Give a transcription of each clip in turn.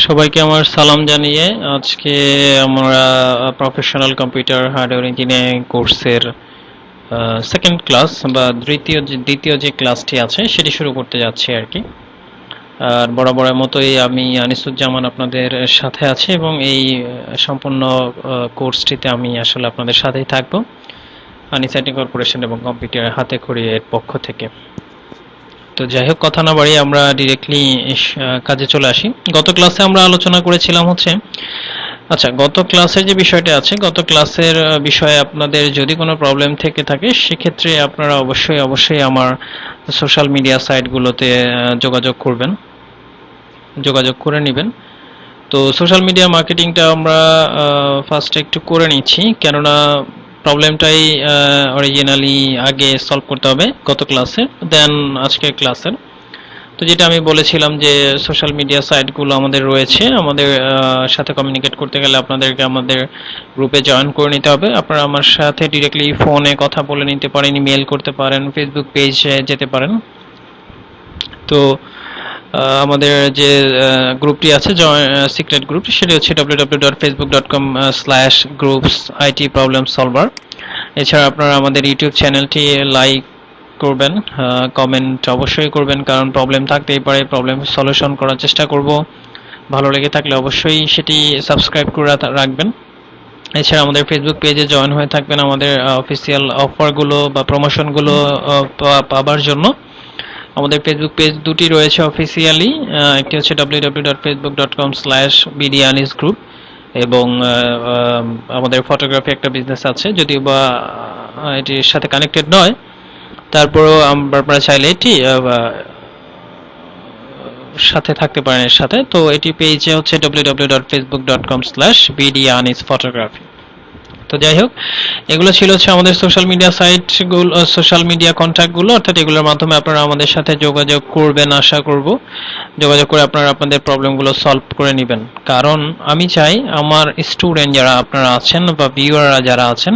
সবাইকে আমার সালাম জানিয়ে আজকে আমরা প্রফেশনাল কম্পিউটার হার্ডওয়্যার ইঞ্জিনিয়ারিং কোর্সের সেকেন্ড ক্লাস বা দ্বিতীয় যে ক্লাসটি আছে সেটি শুরু করতে যাচ্ছি আর কি। আর বরাবরের মতোই আমি আনিসুজ্জামান আপনাদের সাথে আছি এবং এই সম্পূর্ণ কোর্সটিতে আমি আসলে আপনাদের সাথেই থাকবো, আনিস আইটি কর্পোরেশন এবং কম্পিউটার হাতে খড়ি এর পক্ষ থেকে। তো যাই হোক, কথা না বাড়িয়ে আমরা ডিরেক্টলি কাজে চলে আসি। গত ক্লাসে আমরা আলোচনা করেছিলাম হচ্ছে, আচ্ছা, গত ক্লাসের যে বিষয়টা আছে, গত ক্লাসের বিষয়ে আপনাদের যদি কোনো প্রবলেম থেকে থাকে সেক্ষেত্রে আপনারা অবশ্যই আমার সোশ্যাল মিডিয়া সাইটগুলোতে যোগাযোগ করে নেবেন। তো সোশ্যাল মিডিয়া মার্কেটিংটা আমরা ফার্স্টে একটু করে নিচ্ছি, কেননা প্রবলেমটাই অরিজিনালি আগে সলভ করতে হবে গত ক্লাসে, দেন আজকের ক্লাসের। তো যেটা আমি বলেছিলাম যে সোশ্যাল মিডিয়া সাইটগুলো আমাদের রয়েছে, আমাদের সাথে কমিউনিকেট করতে গেলে আপনাদেরকে আমাদের গ্রুপে জয়েন করে নিতে হবে। আপনারা আমার সাথে ডিরেক্টলি ফোনে কথা বলে নিতে পারেন, ইমেল করতে পারেন, ফেসবুক পেজে যেতে পারেন। তো আমাদের যে গ্রুপটি আছে সিক্রেট গ্রুপ, সেটি হচ্ছে www.facebook.com/groups/IT-problem-solver। এছাড়া আপনারা আমাদের ইউটিউব চ্যানেলটি লাইক করবেন, কমেন্ট অবশ্যই করবেন, কারণ প্রবলেম থাকতেই পারে, প্রবলেম সলিউশন করার চেষ্টা করব। ভালো লেগে থাকলে অবশ্যই সেটি সাবস্ক্রাইব করে রাখবেন। এছাড়া আমাদের ফেসবুক পেজে জয়েন হয়ে থাকবেন আমাদের অফিসিয়াল অফারগুলো বা প্রমোশনগুলো পাবার জন্য। আমাদের ফেসবুক পেজ দুটি রয়েছে অফিসিয়ালি, একটি হচ্ছে www.facebook.com/bdanisgroup এবং আমাদের ফটোগ্রাফি একটা বিজনেস আছে, যদিও বা এটির সাথে কানেক্টেড নয়, তারপরেও আপনারা চাইলে এটি সাথে থাকতে পারেন এর সাথে। তো এটি পেজে হচ্ছে www.facebook.com/bdanisphotography। তো যাই হোক, এগুলো ছিল হচ্ছে আমাদের সোশ্যাল মিডিয়া সাইটগুলো, সোশ্যাল মিডিয়া কন্ট্যাক্টগুলো, অর্থাৎ এগুলোর মাধ্যমে আপনারা আমাদের সাথে যোগাযোগ করবেন, আশা করব যোগাযোগ করে আপনারা আপনাদের প্রবলেমগুলো সলভ করে নেবেন। কারণ আমি চাই আমার স্টুডেন্ট যারা আপনারা আছেন বা ভিউয়াররা যারা আছেন,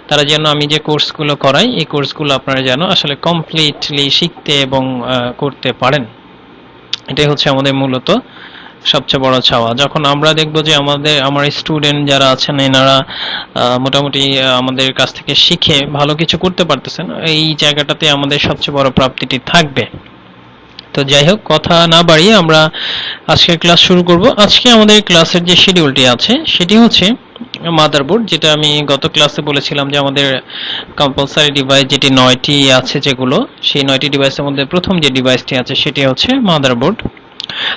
তারা যেন আমি যে কোর্সগুলো করাই এই কোর্সগুলো আপনারা যেন আসলে কমপ্লিটলি শিখতে এবং করতে পারেন। এটাই হচ্ছে আমাদের মূলত সবচেয়ে বড় চাওয়া। যখন আমরা দেখব যে আমার স্টুডেন্ট যারা আছেন এনারা মোটামুটি আমাদের কাছ থেকে শিখে ভালো কিছু করতে পারতেছেন, এই জায়গাটাতে আমাদের সবচেয়ে বড় প্রাপ্তিটি থাকবে। তো যাই হোক, কথা না বাড়িয়ে আমরা আজকের ক্লাস শুরু করব। আজকে আমাদের ক্লাসের যে শিডিউলটি আছে সেটি হচ্ছে মাদারবোর্ড, যেটা আমি গত ক্লাসে বলেছিলাম যে আমাদের কম্পালসারি ডিভাইস যেটি 9টি আছে, যেগুলো সেই 9টি ডিভাইসের মধ্যে প্রথম যে ডিভাইসটি আছে সেটি হচ্ছে মাদারবোর্ড।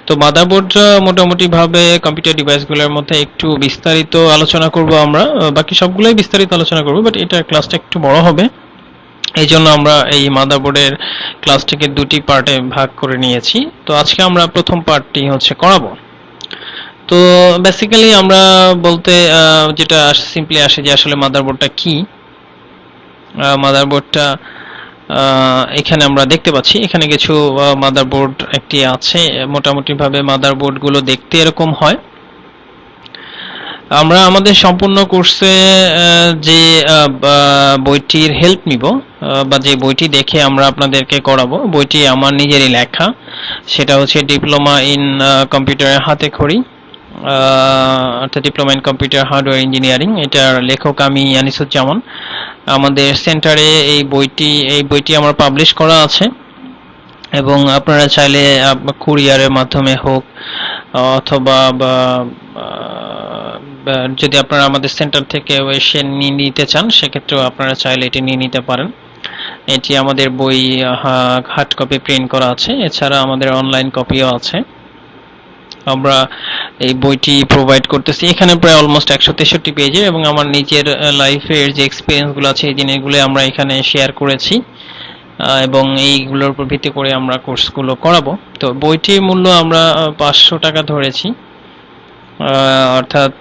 তো মাদারবোর্ড মোটামুটি ভাবে কম্পিউটার ডিভাইসগুলোর মধ্যে একটু বিস্তারিত আলোচনা করব আমরা, বাকি সবগুলোই বিস্তারিত আলোচনা করব, বাট এটা ক্লাসটা একটু বড় হবে, এই জন্য আমরা এই মাদারবোর্ডের ক্লাসটিকে দুটি পার্টে ভাগ করে নিয়েছি। তো আজকে আমরা প্রথম পার্টটি হচ্ছে করাবো। তো বেসিক্যালি আমরা বলতে যেটা সিম্পলি আসে যে আসলে মাদারবোর্ডটা কি। মাদারবোর্ডটা এখানে আমরা দেখতে পাচ্ছি, এখানে কিছু মাদারবোর্ড একটি আছে। মোটামুটি ভাবে মাদারবোর্ডগুলো দেখতে এরকম হয়। আমরা আমাদের সম্পূর্ণ কোর্সে যে বইটির হেল্প নিব বা যে বইটি দেখে আমরা আপনাদেরকে করাবো, বইটি আমার নিজেরই লেখা, সেটা হচ্ছে ডিপ্লোমা ইন কম্পিউটার হাতে খড়ি, অর্থাৎ diploma in computer hardware engineering. এটার লেখক আমি আনিসুজ্জামান। আমাদের সেন্টারে এই বইটি আমার পাবলিশ করা আছে এবং আপনারা চাইলে কুরিয়ারের মাধ্যমে হোক অথবা যদি আপনারা আমাদের সেন্টার থেকে এসে নিয়ে নিতে চান সেক্ষেত্রেও আপনারা চাইলে এটি নিয়ে নিতে পারেন। এটি আমাদের বই হার্ড কপি প্রিন্ট করা আছে, এছাড়া আমাদের অনলাইন কপিও আছে। আমরা এই বইটি প্রোভাইড করতেছি। এখানে প্রায় অলমোস্ট 163 পেজের এবং আমার নিজের লাইফের যে এক্সপিরিয়েন্সগুলো আছে এই জিনিসগুলো আমরা এখানে শেয়ার করেছি এবং এইগুলোর উপর ভিত্তি করে আমরা কোর্সগুলো করাবো। তো বইটির মূল্য আমরা 500 টাকা ধরেছি, অর্থাৎ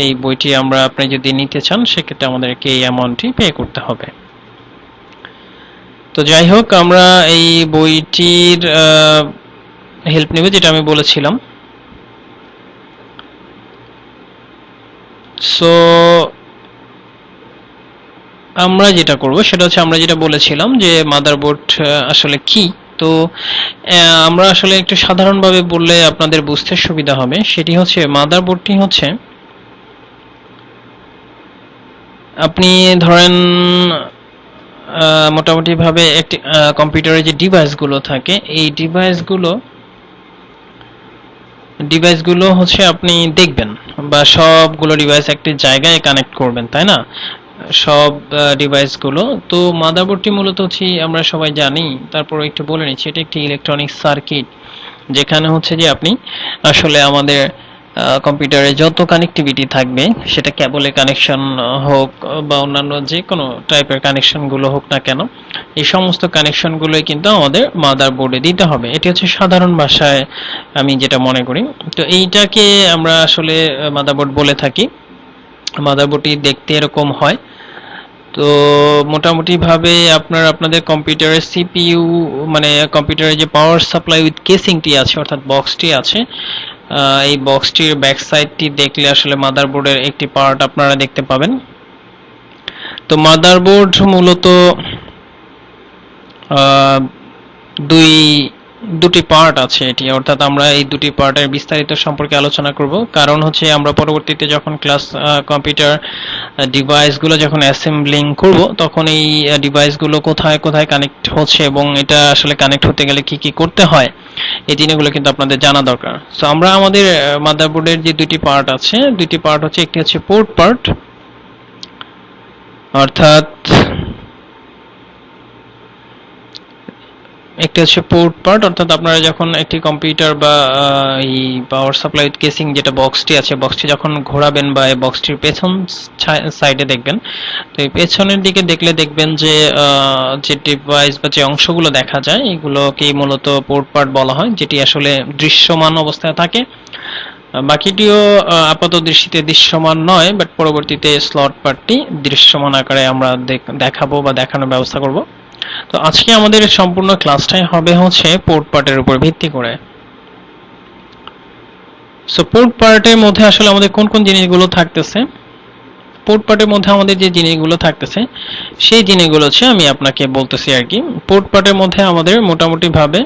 এই বইটি আপনি যদি নিতে চান সেক্ষেত্রে আমাদেরকে এই অ্যামাউন্টটি পে করতে হবে। তো যাই হোক, আমরা এই বইটির হেল্প নেব যেটা আমি বলেছিলাম। সো আমরা যেটা করব সেটা হচ্ছে, আমরা যেটা বলেছিলাম যে মাদারবোর্ড আসলে কি, তো আমরা আসলে একটু সাধারণভাবে বললে আপনাদের বুঝতে সুবিধা হবে। সেটি হচ্ছে মাদারবোর্ডটি হচ্ছে আপনি ধরেন মোটামুটি ভাবে একটি কম্পিউটারে যে ডিভাইসগুলো থাকে এই ডিভাইসগুলো হচ্ছে আপনি দেখবেন বা সবগুলো ডিভাইস একটি জায়গায় কানেক্ট করবেন, তাই না? সব ডিভাইসগুলো। তো মাদারবোর্ডটি মূলত হচ্ছে আমরা সবাই জানি, তারপর একটু বলে নিচ্ছি, এটা একটি ইলেকট্রনিক সার্কিট যেখানে হচ্ছে যে আপনি আসলে আমাদের কম্পিউটারে যত কানেক্টিভিটি থাকবে সেটা কেবলের কানেকশন হোক বা অন্যান্য যে কোনো টাইপের কানেকশনগুলো হোক না কেন, এই সমস্ত কানেকশনগুলোই কিন্তু আমাদের মাদারবোর্ডে দিতে হবে। এটি হচ্ছে সাধারণ ভাষায় আমি যেটা মনে করি। তো এইটাকে আমরা আসলে মাদারবোর্ড বলে থাকি। মাদারবোর্ডটি দেখতে এরকম হয়। তো মোটামুটি ভাবে আপনাদের কম্পিউটারের সিপিইউ মানে কম্পিউটারের যে পাওয়ার সাপ্লাই উইথ কেসিংটি আছে অর্থাৎ বক্সটি আছে, এই বক্সটির ব্যাক সাইডটি দেখলে আসলে মাদারবোর্ডের একটি পার্ট আপনারা দেখতে পাবেন। তো মাদারবোর্ড মূলত দুটি পার্ট আছে এটি, অর্থাৎ আমরা এই দুটি পার্টের বিস্তারিত সম্পর্কে আলোচনা করব। কারণ হচ্ছে আমরা পরবর্তীতে যখন ক্লাস কম্পিউটার ডিভাইসগুলো যখন অ্যাসেম্বলিং করব তখন এই ডিভাইসগুলো কোথায় কোথায় কানেক্ট হচ্ছে এবং এটা আসলে কানেক্ট হতে গেলে কি কি করতে হয় এই জিনিসগুলো কিন্তু আপনাদের জানা দরকার। সো আমরা আমাদের মাদারবোর্ডের যে দুটি পার্ট আছে, দুটি পার্ট হচ্ছে, একটি হচ্ছে পোর্ট পার্ট, অর্থাৎ একটি হচ্ছে পোর্ট পার্ট, অর্থাৎ আপনারা যখন একটি কম্পিউটার বা এই পাওয়ার সাপ্লাই উইথ কেসিং যেটা বক্সটি আছে, বক্সটি যখন ঘোরাবেন বা এই বক্সটির পেছন সাইডে দেখবেন, তো এই পেছনের দিকে দেখলে দেখবেন যে যে ডিভাইস বা যে অংশগুলো দেখা যায় এগুলোকেই মূলত পোর্ট পার্ট বলা হয়, যেটি আসলে দৃশ্যমান অবস্থায় থাকে। বাকিটিও আপাত দৃষ্টিতে দৃশ্যমান নয়, বাট পরবর্তীতে স্লট পার্টটি দৃশ্যমান আকারে আমরা দেখাবো বা দেখানোর ব্যবস্থা করব। তো আজকে আমাদের সম্পূর্ণ ক্লাসটাই হবে হচ্ছে পোর্ট পার্টের উপর ভিত্তি করে। সো পোর্ট পার্টের মধ্যে আসলে আমাদের কোন কোন জিনিসগুলো থাকতেছে, পোর্ট পার্টের মধ্যে আমাদের যে জিনিসগুলো থাকতেছে সেই জিনিসগুলো হচ্ছে আমি আপনাকে বলতেছি আর কি। পোর্ট পার্টের মধ্যে আমাদের মোটামুটি ভাবে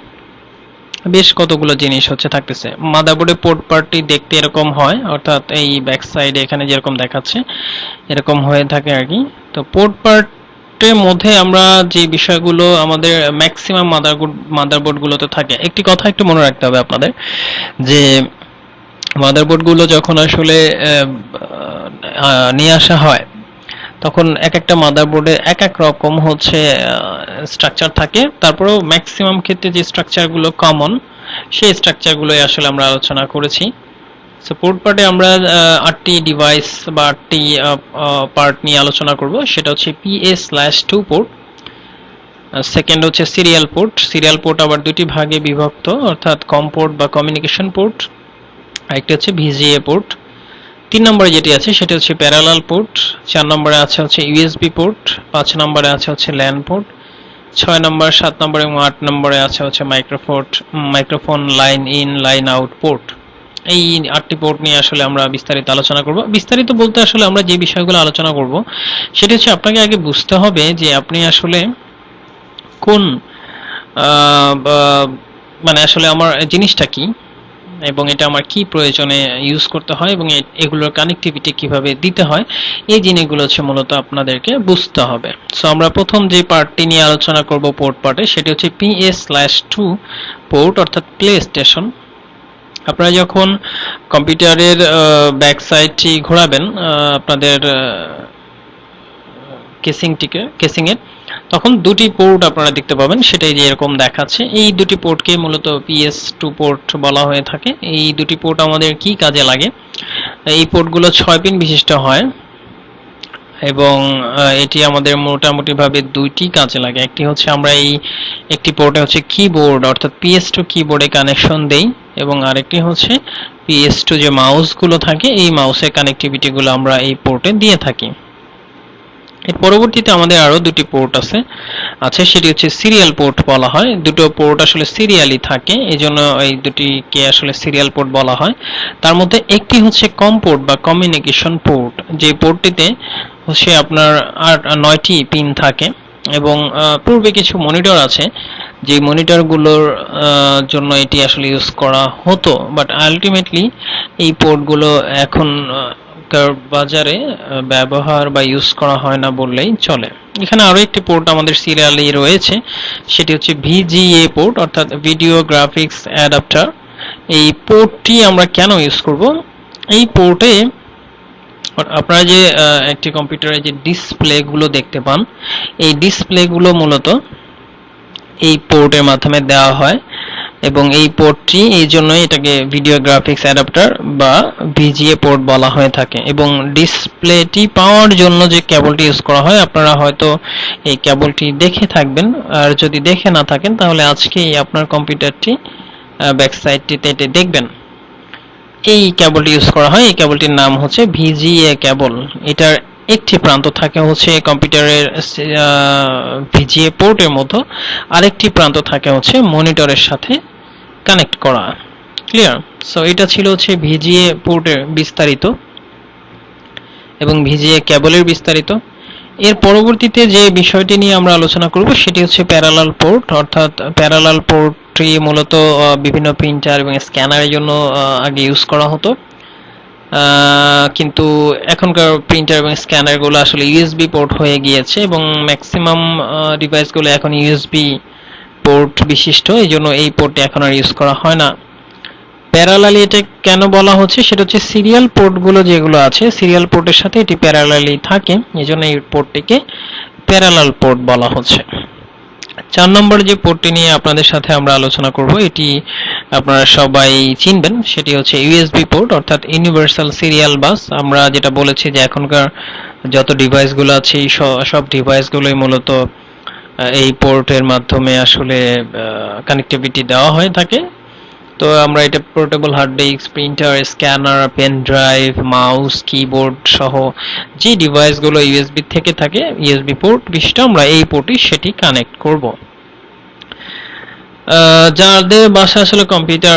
বেশ কতগুলো জিনিস হচ্ছে থাকতেছে। মাদারবোর্ডের পোর্ট পার্টটি দেখতে এরকম হয়, অর্থাৎ এই ব্যাক সাইডে এখানে যেরকম দেখাচ্ছে এরকম হয়ে থাকে আর কি। তো পোর্ট পার্ট এর মধ্যে আমরা যে বিষয়গুলো আমাদের ম্যাক্সিমাম মাদারবোর্ডগুলোতে থাকে, একটি কথা একটু মনে রাখতে হবে আপনাদের, যে মাদারবোর্ডগুলো যখন আসলে নিয়ে আসা হয় তখন এক একটা মাদারবোর্ডে এক এক রকম হচ্ছে স্ট্রাকচার থাকে, তারপরেও ম্যাক্সিমাম ক্ষেত্রে যে স্ট্রাকচারগুলো কমন সেই স্ট্রাকচারগুলোই আসলে আমরা আলোচনা করেছি। সো পোর্ট পার্টে আমরা 8টি ডিভাইস বা 8টি পার্ট নিয়ে আলোচনা করব। সেটা হচ্ছে PA/2 পোর্ট, সেকেন্ড হচ্ছে সিরিয়াল পোর্ট। সিরিয়াল পোর্ট আবার দুটি ভাগে বিভক্ত, অর্থাৎ কম পোর্ট বা কমিউনিকেশন পোর্ট, আরেকটি হচ্ছে VGA পোর্ট। 3 নম্বরে যেটি আছে সেটা হচ্ছে প্যারালাল পোর্ট, 4 নম্বরে আছে হচ্ছে USB পোর্ট, 5 নম্বরে আছে হচ্ছে LAN পোর্ট, 6 নম্বর, 7 নম্বর এবং 8 নম্বরে আছে হচ্ছে microphone line in line out port. এই 8টি পোর্ট নিয়ে আসলে আমরা বিস্তারিত আলোচনা করব। বিস্তারিত বলতে আসলে আমরা যে বিষয়গুলো আলোচনা করব সেটা হচ্ছে আপনাকে আগে বুঝতে হবে যে আপনি আসলে কোন মানে আসলে আমার জিনিসটা কি এবং এটা আমার কি প্রয়োজনে ইউজ করতে হয় এবং এগুলোর কানেক্টিভিটি কিভাবে দিতে হয়, এই জিনিসগুলো হচ্ছে মূলত আপনাদেরকে বুঝতে হবে। সো আমরা প্রথম যে পার্টটি নিয়ে আলোচনা করব পোর্ট পার্টে, সেটি হচ্ছে PA/2 পোর্ট, অর্থাৎ প্লে স্টেশন। আপনারা যখন কম্পিউটারের ব্যাক সাইডটি ঘোরাবেন আপনাদের কেসিংয়ের, তখন দুটি পোর্ট আপনারা দেখতে পাবেন, সেটাই যে এরকম দেখাচ্ছে। এই দুটি পোর্টকে মূলত PS2 পোর্ট বলা হয়ে থাকে। এই দুটি পোর্ট আমাদের কি কাজে লাগে, এই পোর্টগুলো 6 পিন বিশিষ্ট হয় এবং এটি আমাদের মোটামুটি ভাবে দুইটি কাজে লাগে। একটি হচ্ছে আমরা একটি পোর্টে হচ্ছে কিবোর্ড অর্থাৎ PS2 কিবোর্ডে কানেকশন দেই এবং আরেকটি হচ্ছে PS2 যে মাউসগুলো থাকে এই মাউসের কানেক্টিভিটিগুলো আমরা এই পোর্টে দিয়ে থাকি। এর পরবর্তীতে আমাদের আরো দুটি পোর্ট আছে, সেটি হচ্ছে সিরিয়াল পোর্ট বলা হয়। দুটো পোর্ট আসলে সিরিয়ালি থাকে, এইজন্য এই দুটিকে আসলে সিরিয়াল পোর্ট বলা হয়। তার মধ্যে একটি হচ্ছে কম পোর্ট বা কমিউনিকেশন পোর্ট, যে পোর্টটিতে হচ্ছে আপনার 9টি পিন থাকে এবং পূর্বে কিছু মনিটর আছে, যে মনিটরগুলোর জন্য এটি আসলে ইউজ করা হতো, বাট আলটিমেটলি এই পোর্টগুলো এখন বাজারে ব্যবহার বা ইউজ করা হয় না বললেই চলে। এখানে আরো একটি পোর্ট আমাদের সিরিয়ালে রয়েছে, সেটি হচ্ছে ভিজিএ পোর্ট, অর্থাৎ ভিডিও গ্রাফিক্স অ্যাডাপ্টার। এই পোর্টটি আমরা কেন ইউজ করব? এই পোর্টে আপনারা যে একটি কম্পিউটারে যে ডিসপ্লেগুলো দেখতে পান, এই ডিসপ্লেগুলো মূলত এই পোর্টের মাধ্যমে দেওয়া হয়, এবং এই পোর্টটি এই জন্যই এটাকে ভিডিও গ্রাফিক্স অ্যাডাপ্টার বা ভিজিএ পোর্ট বলা হয়ে থাকে। এবং ডিসপ্লেটি পাওয়ার জন্য যে কেবলটি ইউজ করা হয়, আপনারা হয়তো এই কেবলটি দেখে থাকবেন, আর যদি দেখে না থাকেন তাহলে আজকেই আপনার কম্পিউটারটি ব্যাক সাইডটিতে দেখবেন। এই কেবলটি ইউজ করা হয়, এই কেবলটির নাম হচ্ছে ভিজিএ কেবল। এটার একটি প্রান্ত থাকে হচ্ছে কম্পিউটারের ভিজিএ পোর্টের মতো, আরেকটি প্রান্ত থাকে হচ্ছে মনিটরের সাথে কানেক্ট করা। ক্লিয়ার? সো এটা ছিল হচ্ছে ভিজিএ পোর্টের বিস্তারিত এবং ভিজিএ কেবলের বিস্তারিত। এর পরবর্তীতে যে বিষয়টি নিয়ে আমরা আলোচনা করব সেটি হচ্ছে প্যারালাল পোর্ট, অর্থাৎ প্যারালাল পোর্টটি মূলত বিভিন্ন প্রিন্টার এবং স্ক্যানারের জন্য আগে ইউজ করা হতো, কিন্তু এখনকার প্রিন্টার এবং স্ক্যানারগুলো আসলে ইউএসবি পোর্ট হয়ে গিয়েছে এবং ম্যাক্সিমাম ডিভাইসগুলো এখন ইউএসবি পোর্ট বিশিষ্ট, এই জন্য এই পোর্টটি এখন আর ইউজ করা হয় না। প্যারালালি এটা কেন বলা হচ্ছে, সেটা হচ্ছে সিরিয়াল পোর্টগুলো যেগুলো আছে, সিরিয়াল পোর্টের সাথে এটি প্যারালালি থাকে, এই জন্য এই পোর্টটিকে প্যারালাল পোর্ট বলা হচ্ছে। 4 নম্বর যে পোর্টটি নিয়ে আপনাদের সাথে আমরা আলোচনা করব, এটি আপনারা সবাই চিনবেন, সেটি হচ্ছে ইউএসবি পোর্ট, অর্থাৎ ইউনিভার্সাল সিরিয়াল বাস। আমরা যেটা বলেছি যে এখনকার যত ডিভাইসগুলো আছে এই সব ডিভাইসগুলোই মূলত এই পোর্টের মাধ্যমে আসলে কানেক্টিভিটি দেওয়া হয়ে থাকে। তো আমরা এটা portable hard disk, printer, scanner, pen drive, mouse, keyboard সহ যে ডিভাইসগুলো ইউএসবি থেকে থাকে, ইউএসবি পোর্ট বিশিষ্ট, আমরা এই পোর্টে সেটি কানেক্ট করব। যাদের বাসায় আসলে কম্পিউটার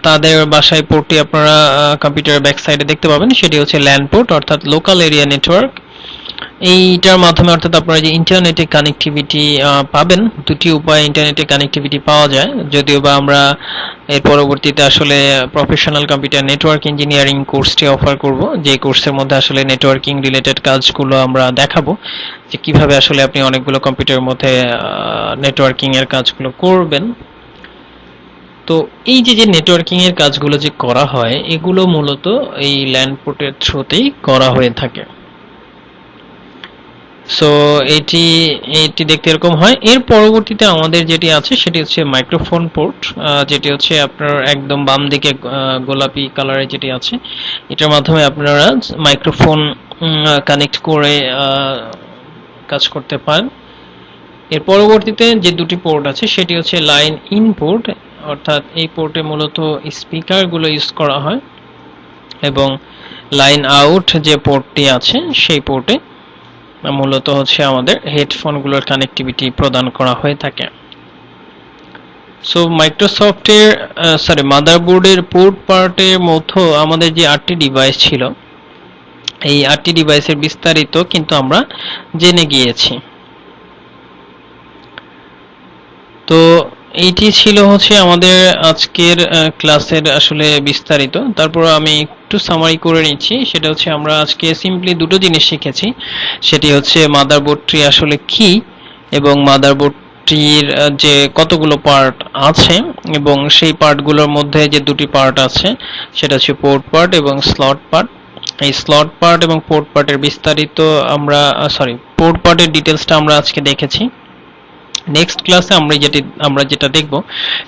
তাদের বাসায় পোর্টটি আপনারা কম্পিউটারের ব্যাক সাইডে দেখতে পাবেন, সেটি হচ্ছে ল্যান পোর্ট, অর্থাৎ লোকাল এরিয়া নেটওয়ার্ক। এইটার মাধ্যমে অর্থাৎ আপনারা যে ইন্টারনেটে কানেক্টিভিটি পাবেন, দুটি উপায়ে ইন্টারনেটে কানেক্টিভিটি পাওয়া যায়, যদিও বা আমরা এর পরবর্তীতে আসলে প্রফেশনাল কম্পিউটার নেটওয়ার্ক ইঞ্জিনিয়ারিং কোর্সটি অফার করব, যে কোর্সের মধ্যে আসলে নেটওয়ার্কিং রিলেটেড কাজগুলো আমরা দেখাবো, যে কিভাবে আসলে আপনি অনেকগুলো কম্পিউটারের মধ্যে নেটওয়ার্কিং এর কাজগুলো করবেন। তো এই যে নেটওয়ার্কিং এর কাজগুলো যে করা হয়, এগুলো মূলত এই ল্যান পোর্টের থ্রুতেই করা হয়ে থাকে। সো এটি দেখতে এরকম হয়। এর পরবর্তীতে আমাদের যেটি আছে সেটি হচ্ছে মাইক্রোফোন পোর্ট, যেটি হচ্ছে আপনার একদম বাম দিকে গোলাপি কালারে যেটি আছে, এটার মাধ্যমে আপনারা মাইক্রোফোন কানেক্ট করে কাজ করতে পারেন। এর পরবর্তীতে যে দুটি পোর্ট আছে সেটি হচ্ছে লাইন ইন পোর্ট, অর্থাৎ এই পোর্টে মূলত স্পিকারগুলো ইউজ করা হয়, এবং লাইন আউট যে পোর্টটি আছে সেই পোর্টে মূলত হচ্ছে আমাদের হেডফোনগুলোর কানেক্টিভিটি প্রদান করা হয়ে থাকে। সো মাদারবোর্ডের পোর্ট পার্টের মধ্যে আমাদের যে 8টি ডিভাইস ছিল, এই 8টি ডিভাইসের বিস্তারিত কিন্তু আমরা জেনে গিয়েছি। তো এইটি ছিল হচ্ছে আমাদের আজকের ক্লাসের আসলে বিস্তারিত। তারপর আমি একটু সামারি করে নিচ্ছি, সেটা হচ্ছে আমরা আজকে সিম্পলি দুটো জিনিস শিখেছি, সেটি হচ্ছে মাদারবোর্ডটি আসলে কি, এবং মাদারবোর্ডটির যে কতগুলো পার্ট আছে, এবং সেই পার্টগুলোর মধ্যে যে দুটি পার্ট আছে সেটা হচ্ছে পোর্ট পার্ট এবং স্লট পার্ট। এই স্লট পার্ট এবং পোর্ট পার্টের বিস্তারিত পোর্ট পার্টের ডিটেলসটা আমরা আজকে দেখেছি। নেক্সট ক্লাসে আমরা যেটা দেখব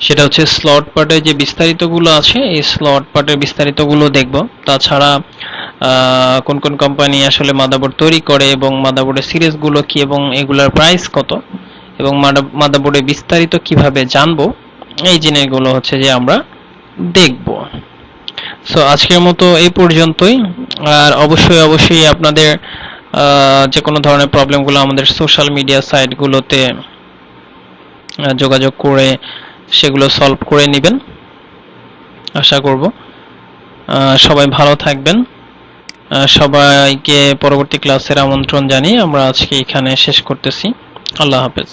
সেটা হচ্ছে স্লট পার্টের যে বিস্তারিতগুলো আছে, এই স্লট পার্টের বিস্তারিতগুলো দেখব। তাছাড়া কোন কোন কোম্পানি আসলে মাদারবোর্ড তৈরি করে এবং মাদারবোর্ডের সিরিজগুলো কি এবং এগুলোর প্রাইস কত, এবং মাদারবোর্ডের বিস্তারিত কিভাবে জানবো, এই জিনিসগুলো হচ্ছে যে আমরা দেখব। সো আজকের মতো এই পর্যন্তই। আর অবশ্যই আপনাদের যে কোনো ধরনের প্রবলেমগুলো আমাদের সোশ্যাল মিডিয়া সাইটগুলোতে যোগাযোগ করে সেগুলো সলভ করে নেবেন, আশা করব। সবাই ভালো থাকবেন। সবাইকে পরবর্তী ক্লাসের আমন্ত্রণ জানিয়ে আমরা আজকে এখানে শেষ করতেছি। আল্লাহ হাফেজ।